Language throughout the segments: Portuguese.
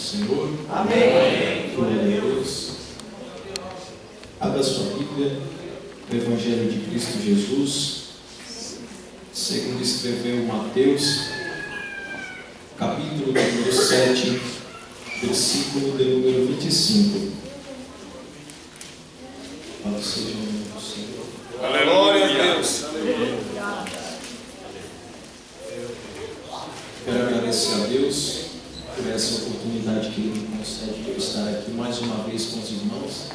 Senhor. Amém. Glória a Deus. Abra sua Bíblia, o Evangelho de Cristo Jesus, segundo escreveu Mateus, capítulo número 7, versículo de número 25. Louvado seja o nome do Senhor. Glória a Deus. Quero agradecer a Deus por essa oportunidade que Ele me concede de eu estar aqui mais uma vez com os irmãos.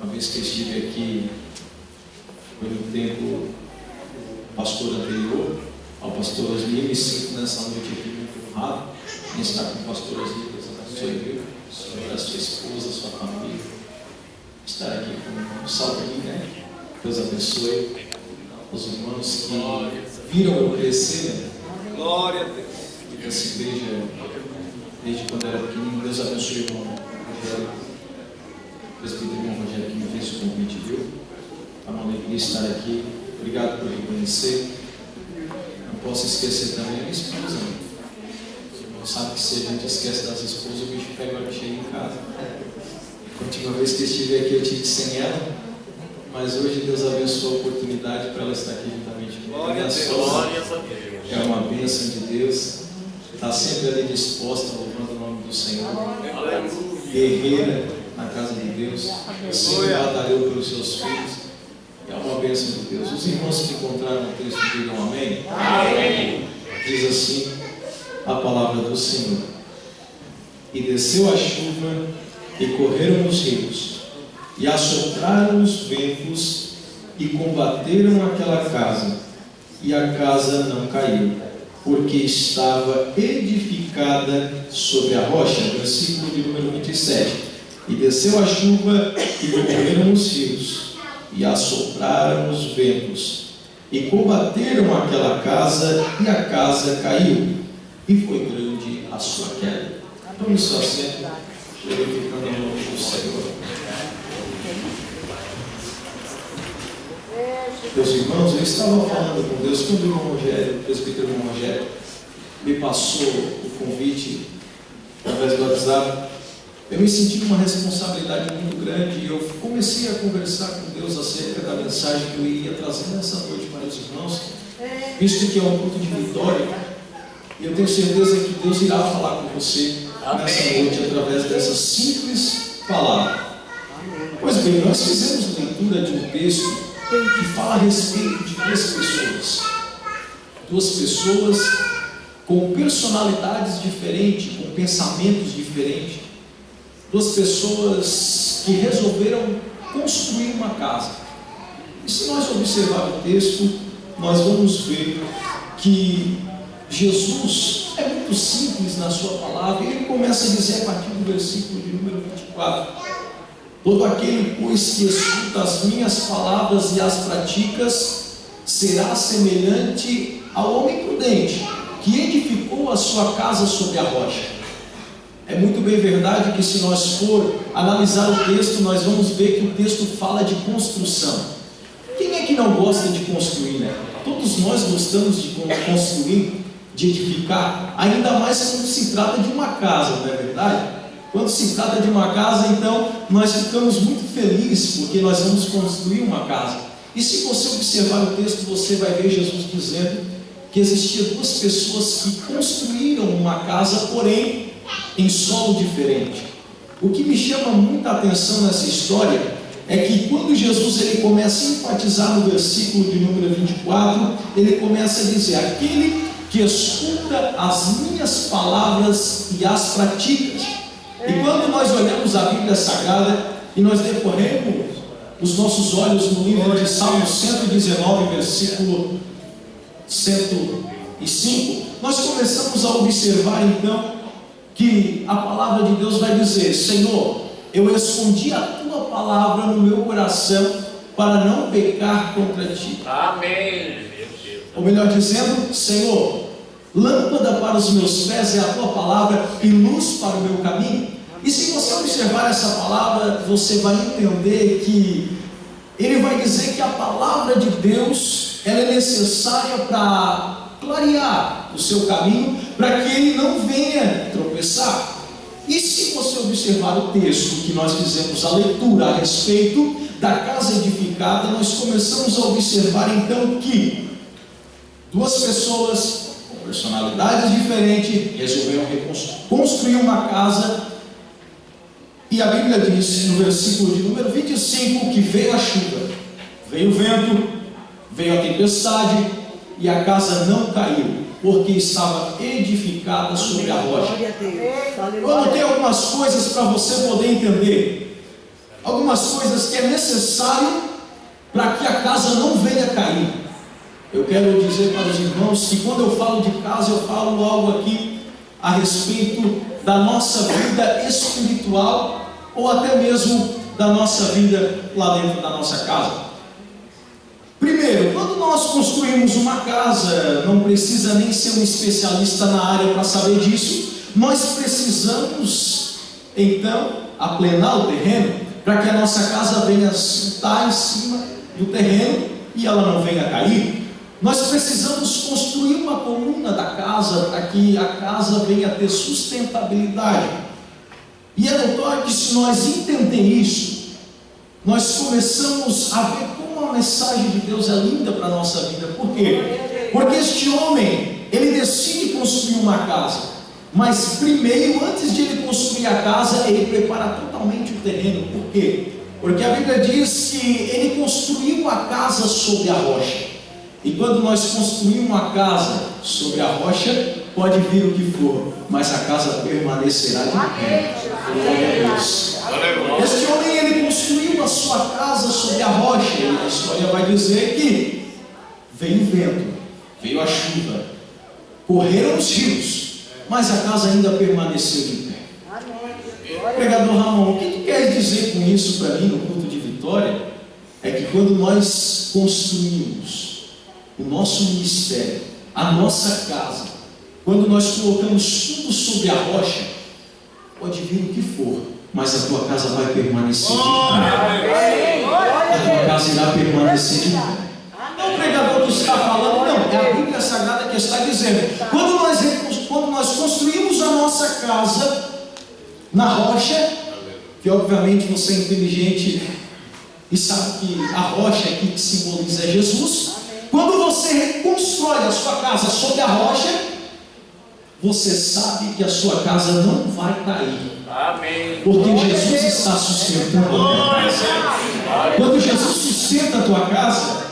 Uma vez que eu estive aqui foi no tempo pastor anterior ao pastor Osni, me sinto nessa noite aqui muito honrado em estar com o pastor Osni. Deus abençoe o senhor, a sua esposa, a sua família. Estar aqui com o Salve, né? Deus abençoe os irmãos que viram eu crescer, né? Glória a Deus. Essa igreja, desde quando era pequenininho. Deus abençoe o irmão Rogério, o presbítero irmão Rogério que me fez o convite, viu? É uma alegria estar aqui. Obrigado por reconhecer. Não posso esquecer também a minha esposa. Não sabe que se a gente esquece das esposas, o bicho pega a cheia em casa. A última vez que estive aqui, eu estive sem ela, mas hoje Deus abençoou a oportunidade para ela estar aqui juntamente comigo. Glória a Deus. É uma bênção de Deus. Está sempre ali disposta, louvando o nome do Senhor. Guerreira na casa de Deus. Sempre batalhou pelos seus filhos. É uma bênção de Deus. Os irmãos que encontraram o texto digam amém. Amém. Diz assim a palavra do Senhor. E desceu a chuva, e correram os rios, e assopraram os ventos, e combateram aquela casa, e a casa não caiu, porque estava edificada sobre a rocha. Versículo de número 27. E desceu a chuva, e correram os rios, e assopraram os ventos, e combateram aquela casa, e a casa caiu, e foi grande a sua queda. Tome sua assento, glorificando o nome do Senhor. Meus irmãos, eu estava falando com Deus quando o irmão Rogério, o presbítero irmão Rogério, me passou o convite através do WhatsApp. Eu me senti com uma responsabilidade muito grande e eu comecei a conversar com Deus acerca da mensagem que eu iria trazer nessa noite para os irmãos, visto que é um culto de vitória, e eu tenho certeza que Deus irá falar com você nessa noite através dessa simples palavra. Pois bem, nós fizemos leitura de um texto que fala a respeito de duas pessoas com personalidades diferentes, com pensamentos diferentes, duas pessoas que resolveram construir uma casa. E se nós observarmos o texto, nós vamos ver que Jesus é muito simples na sua palavra, e ele começa a dizer a partir do versículo de número 24: todo aquele, pois, que escuta as minhas palavras e as praticas, será semelhante ao homem prudente, que edificou a sua casa sobre a rocha. É muito bem verdade que, se nós for analisar o texto, nós vamos ver que o texto fala de construção. Quem é que não gosta de construir, né? Todos nós gostamos de construir, de edificar, ainda mais quando se trata de uma casa, não é verdade? Quando se trata de uma casa, então, nós ficamos muito felizes porque nós vamos construir uma casa. E se você observar o texto, você vai ver Jesus dizendo que existiam duas pessoas que construíram uma casa, porém, em solo diferente. O que me chama muita atenção nessa história é que quando Jesus ele começa a enfatizar no versículo de número 24, ele começa a dizer: aquele que escuta as minhas palavras e as pratica. E quando nós olhamos a Bíblia Sagrada e nós decorremos os nossos olhos no livro de Salmo 119, versículo 105, nós começamos a observar então que a palavra de Deus vai dizer: Senhor, eu escondi a tua palavra no meu coração para não pecar contra ti. Amém. Ou melhor dizendo, Senhor, lâmpada para os meus pés é a tua palavra e luz para o meu caminho. E se você observar essa palavra, você vai entender que ele vai dizer que a palavra de Deus ela é necessária para clarear o seu caminho, para que ele não venha tropeçar. observar o texto que nós fizemos a leitura a respeito da casa edificada, nós começamos a observar então que duas pessoas com personalidades diferentes resolveram construir uma casa, e a Bíblia diz no versículo de número 25 que veio a chuva, veio o vento, veio a tempestade e a casa não caiu, porque estava edificada sobre a rocha. Eu anotei algumas coisas para você poder entender, algumas coisas que é necessário para que a casa não venha cair. Eu quero dizer para os irmãos que quando eu falo de casa, eu falo algo aqui a respeito da nossa vida espiritual, ou até mesmo da nossa vida lá dentro da nossa casa. Primeiro, quando nós construímos uma casa, não precisa nem ser um especialista na área para saber disso, nós precisamos então aplanar o terreno para que a nossa casa venha estar em cima do terreno e ela não venha cair. Nós precisamos construir uma coluna da casa para que a casa venha a ter sustentabilidade. E é notório que se nós entender isso, nós começamos a ver como a mensagem de Deus é linda para a nossa vida. Por quê? Porque este homem, ele decide construir uma casa, mas primeiro, antes de ele construir a casa, ele prepara totalmente o terreno. Por quê? Porque a Bíblia diz que ele construiu a casa sobre a rocha. E quando nós construímos uma casa sobre a rocha, pode vir o que for, mas a casa permanecerá de pé. Glória a Deus. Este homem, ele construiu a sua casa sobre a rocha. E a história vai dizer que veio o vento, veio a chuva, correram os rios, mas a casa ainda permaneceu de pé. Pregador Ramon, o que tu queres dizer com isso para mim no culto de Vitória? É que quando nós construímos o nosso ministério, a nossa casa, quando nós colocamos tudo sobre a rocha, pode vir o que for, mas a tua casa vai permanecer de pé. A tua casa irá permanecer de pé. Não é o pregador que está falando, não, é a Bíblia Sagrada que está dizendo. Quando nós construímos a nossa casa na rocha, que obviamente você é inteligente e sabe que a rocha aqui que simboliza é Jesus. Quando você constrói a sua casa sobre a rocha, você sabe que a sua casa não vai cair. Amém. Porque Jesus está sustentando a tua casa. Quando Jesus sustenta a tua casa,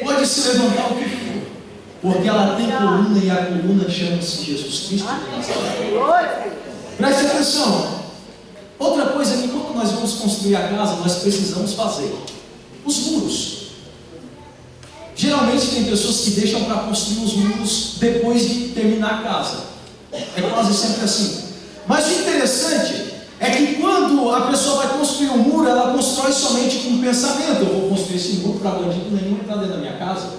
pode se levantar o que for, porque ela tem coluna e a coluna chama-se Jesus Cristo de Nazaré. Preste atenção. Outra coisa que quando nós vamos construir a casa, nós precisamos fazer os muros. Geralmente tem pessoas que deixam para construir os muros depois de terminar a casa. É quase sempre assim. Mas o interessante é que quando a pessoa vai construir um muro, ela constrói somente com um pensamento. Eu vou construir esse muro para bandido nenhum entrar dentro da minha casa.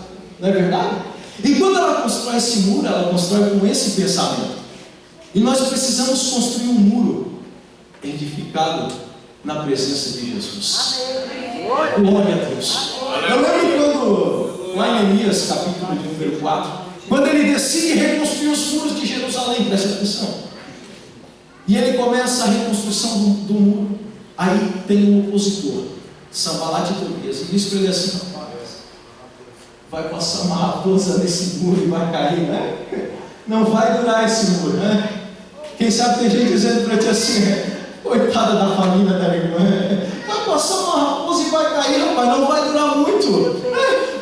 Não é verdade? E quando ela constrói esse muro, ela constrói com esse pensamento. E nós precisamos construir um muro edificado na presença de Jesus. Glória a Deus. Eu lembro quando, lá em Neemias, capítulo de número 4, quando ele decide reconstruir os muros de Jerusalém, presta atenção. E ele começa a reconstrução do muro. Aí tem um opositor, Sanbalat e Tobias, e diz para ele assim: rapaz, vai passar uma raposa nesse muro e vai cair, né? Não vai durar esse muro, né? Quem sabe tem gente dizendo para ti assim: coitada da família da irmã, vai passar uma raposa e vai cair, rapaz, não vai durar muito.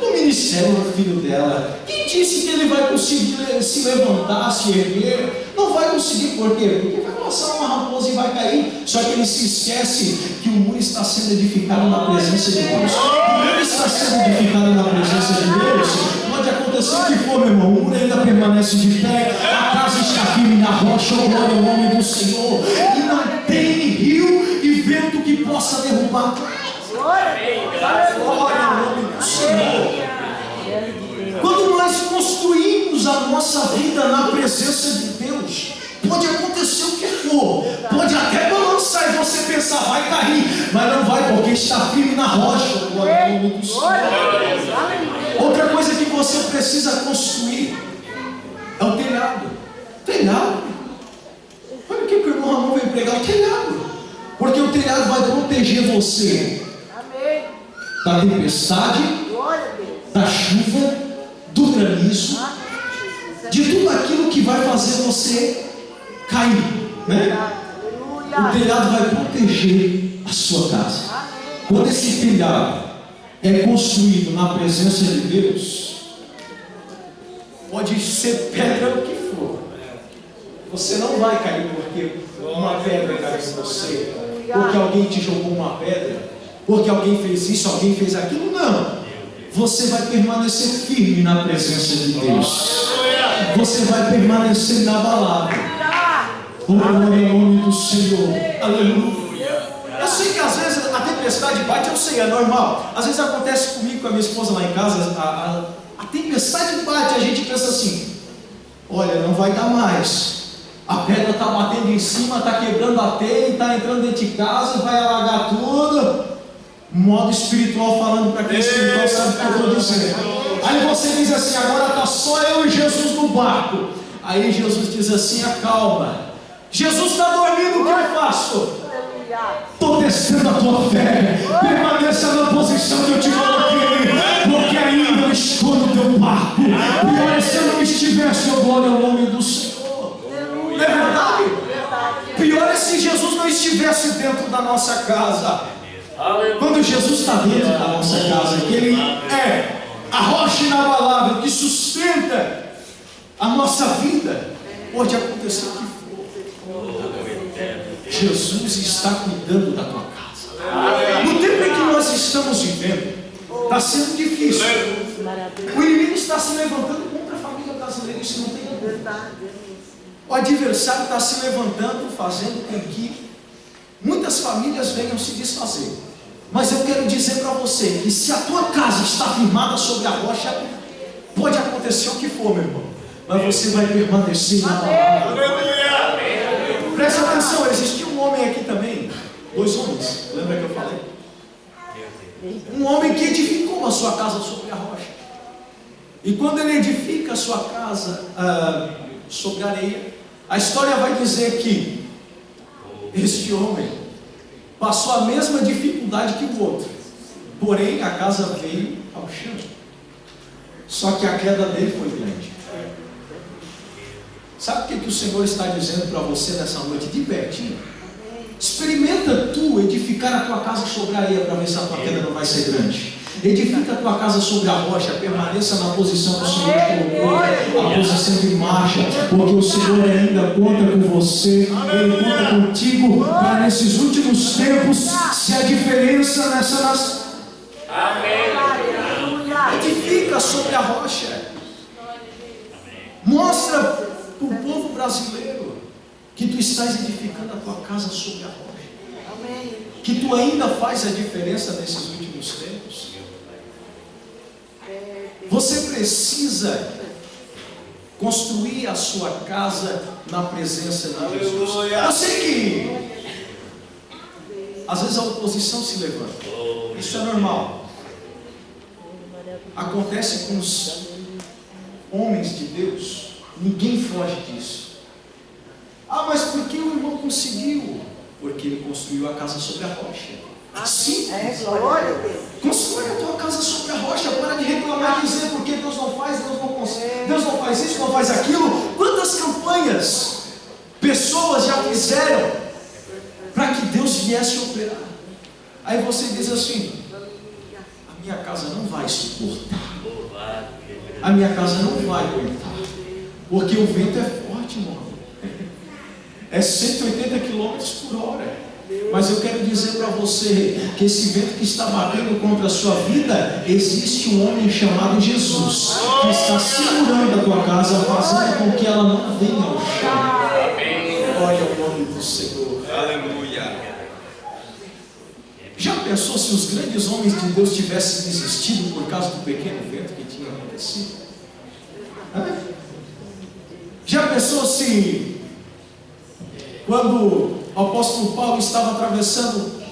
O ministério do filho dela, quem disse que ele vai conseguir se levantar, se erguer? Não vai conseguir, por quê? Porque vai passar uma raposa e vai cair. Só que ele se esquece que o muro está sendo edificado na presença de Deus. O muro está sendo edificado na presença de Deus. Pode acontecer o que for, meu irmão, o muro ainda permanece de pé, a casa está firme na rocha, glória ao nome do Senhor, e não tem rio e vento que possa derrubar. Glória ao nome do Senhor. Quando nós construímos a nossa vida na presença de Deus, pode acontecer o que for, pode até balançar e você pensar, vai cair, mas não vai, porque está firme na rocha. Glória ao nome do Senhor. Outra coisa que você precisa construir é o telhado. Telhado. Olha o que o irmão Ramon veio pregar: o telhado. Porque o telhado vai proteger você da tempestade, da chuva, do granizo, de tudo aquilo que vai fazer você cair, né? O telhado vai proteger a sua casa. Quando esse telhado é construído na presença de Deus, pode ser pedra o que for, você não vai cair porque uma pedra caiu em você, porque alguém te jogou uma pedra, porque alguém fez isso, alguém fez aquilo. Não, você vai permanecer firme na presença de Deus, você vai permanecer inabalável. Glória ao nome do Senhor, aleluia. Eu sei que às vezes a tempestade bate, eu sei, é normal. Às vezes acontece comigo, com a minha esposa lá em casa, a tempestade bate, a gente pensa assim: olha, não vai dar mais. A pedra está batendo em cima, está quebrando a telha, está entrando dentro de casa, vai alagar tudo. Modo espiritual falando para quem é espiritual sabe o que eu estou dizendo. Aí você diz assim: agora está só eu e Jesus no barco. Aí Jesus diz assim: acalma. Jesus está dormindo, o que eu faço? Estou testando a tua fé. Permaneça na posição que eu te coloquei, porque ainda eu estou no teu barco. Pior é se eu não estivesse, eu glória ao nome do Senhor. Não é verdade? Pior é se Jesus não estivesse dentro da nossa casa. Quando Jesus está dentro da nossa casa, que Ele é a rocha inabalável que sustenta a nossa vida, pode acontecer o que for. Jesus está cuidando da tua casa. No tempo em que nós estamos vivendo, está sendo difícil. O inimigo está se levantando contra a família brasileira, isso não tem dúvida. O adversário está se levantando, fazendo com que muitas famílias venham se desfazer. Mas eu quero dizer para você que se a tua casa está firmada sobre a rocha, pode acontecer o que for, meu irmão, mas você vai permanecer na palavra. Presta atenção, existia um homem aqui também, 2 homens, lembra que eu falei? Um homem que edificou a sua casa sobre a rocha. E quando ele edifica a sua casa sobre a areia, a história vai dizer que este homem passou a mesma dificuldade que o outro, porém a casa veio ao chão. Só que a queda dele foi grande. Sabe o que o Senhor está dizendo para você nessa noite? De pertinho. Experimenta tu edificar a tua casa sobre a areia para ver se a tua queda não vai ser grande. Edifica a tua casa sobre a rocha, permaneça na posição que o Senhor colocou, a posição de marcha, porque o Senhor ainda conta com você, Ele conta contigo, para nesses últimos tempos ser a diferença nessa nação. Edifica sobre a rocha. Mostra para o povo brasileiro que tu estás edificando a tua casa sobre a rocha, que tu ainda faz a diferença nesses últimos tempos. Você precisa construir a sua casa na presença de Jesus. Eu sei que às vezes a oposição se levanta, isso é normal. Acontece com os homens de Deus. Ninguém foge disso. Ah, mas por que o irmão conseguiu? Porque ele construiu a casa sobre a rocha. Sim, constrói a tua casa sobre a rocha. Para de reclamar e dizer porque Deus não faz, Deus não consegue, Deus não faz isso, não faz aquilo. Quantas campanhas pessoas já fizeram para que Deus viesse operar? Aí você diz assim: a minha casa não vai suportar, a minha casa não vai aguentar, porque o vento é forte, irmão. É 180 km por hora. Mas eu quero dizer para você que esse vento que está batendo contra a sua vida, existe um homem chamado Jesus, que está segurando a tua casa, fazendo com que ela não venha ao chão. Glória ao nome do Senhor. Aleluia. Já pensou se os grandes homens de Deus tivessem desistido por causa do pequeno vento que tinha acontecido? Já pensou se quando o apóstolo Paulo estava atravessando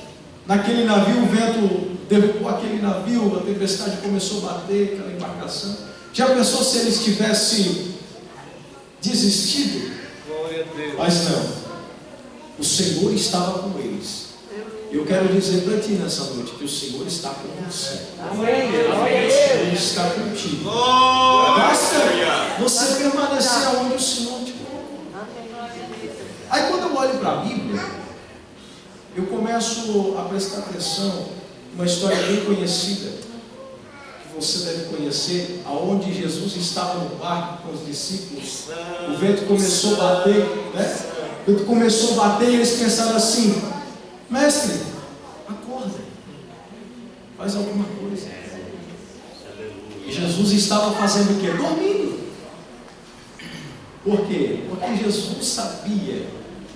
naquele navio, o vento derrubou aquele navio, a tempestade começou a bater aquela embarcação? Já pensou se eles tivessem desistido? Mas não, o Senhor estava com eles, Eu quero dizer para ti nessa noite que o Senhor está com você. Amém. O Senhor está contigo. Basta você permanecer onde o Senhor te colocou. Aí quando eu olho para a Bíblia, eu começo a prestar atenção numa história bem conhecida, que você deve conhecer, aonde Jesus estava no barco com os discípulos. O vento começou a bater, né? O vento começou a bater e eles pensaram assim: mestre, acorda, faz alguma coisa. E Jesus estava fazendo o quê? Dormindo. Por quê? Porque Jesus sabia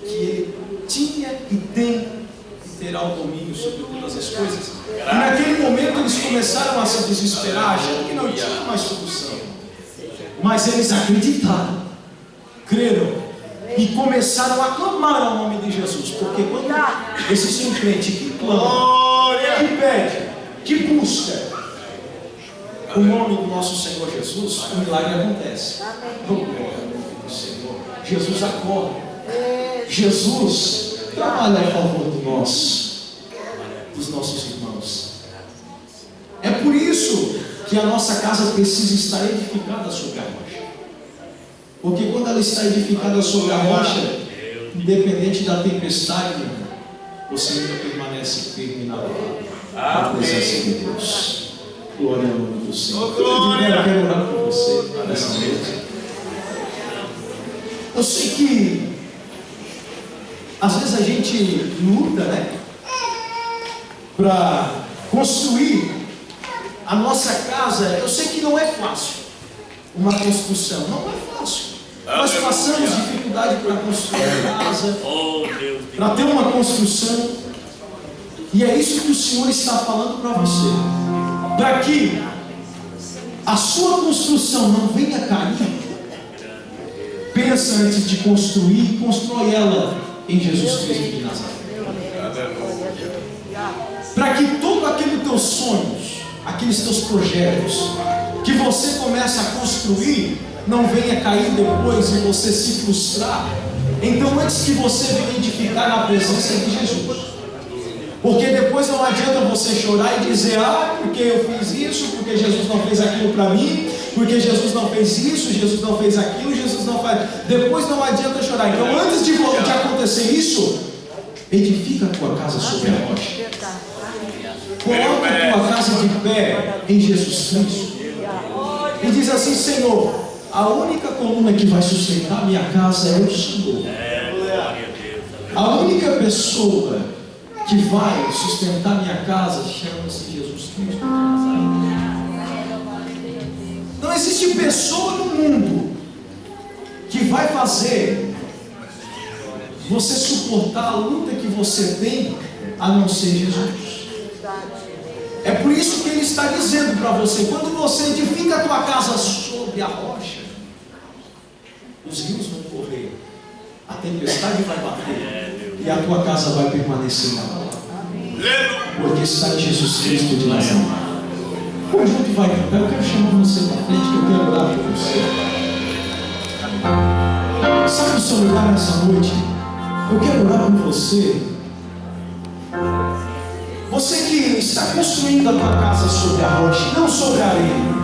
que ele tinha e tem e terá o domínio sobre todas as coisas. E naquele momento eles começaram a se desesperar, achando que não tinha mais solução. Mas eles acreditaram, creram e começaram a clamar ao nome de Jesus. Porque quando existe um crente que clama, que pede, que busca o nome do nosso Senhor Jesus, o milagre acontece. Oh, glória do Senhor. Jesus acorda. Jesus trabalha a favor de nós, dos nossos irmãos. É por isso que a nossa casa precisa estar edificada sobre a rocha. Porque quando ela está edificada sobre a rocha, independente da tempestade, você ainda permanece firme na presença de Deus. Glória ao nome do Senhor. Eu quero orar por você nessa noite. Eu sei que às vezes a gente luta, né, para construir a nossa casa. Eu sei que não é fácil uma construção, não é fácil. Nós passamos dificuldade para construir a casa, para ter uma construção. E é isso que o Senhor está falando para você. Para que a sua construção não venha cair, pensa antes de construir, constrói ela em Jesus Cristo de Nazaré. Para que todo aqueles teus sonhos, aqueles teus projetos que você começa a construir, não venha cair depois e você se frustrar. Então antes que você venha edificar na presença de Jesus. Porque depois não adianta você chorar e dizer: ah, porque eu fiz isso, porque Jesus não fez aquilo para mim, porque Jesus não fez isso, Jesus não fez aquilo, Jesus não faz. Depois não adianta chorar. Então antes de acontecer isso, edifica a tua casa sobre a rocha. Coloca a tua casa de pé em Jesus Cristo. E diz assim: Senhor, a única coluna que vai sustentar minha casa é o Senhor. A única pessoa que vai sustentar minha casa chama-se Jesus Cristo. Não existe pessoa no mundo que vai fazer você suportar a luta que você tem, a não ser Jesus. É por isso que Ele está dizendo para você: quando você edifica a tua casa sobre a rocha, os rios vão correr, a tempestade vai bater e a tua casa vai permanecer na palavra, porque está em Jesus Cristo de Nazaré. O conjunto vai cantar. Eu quero chamar você para frente, que eu quero orar por você. Sabe o seu lugar nessa noite? Eu quero orar por você. Você que está construindo a tua casa sobre a rocha, não sobre a areia.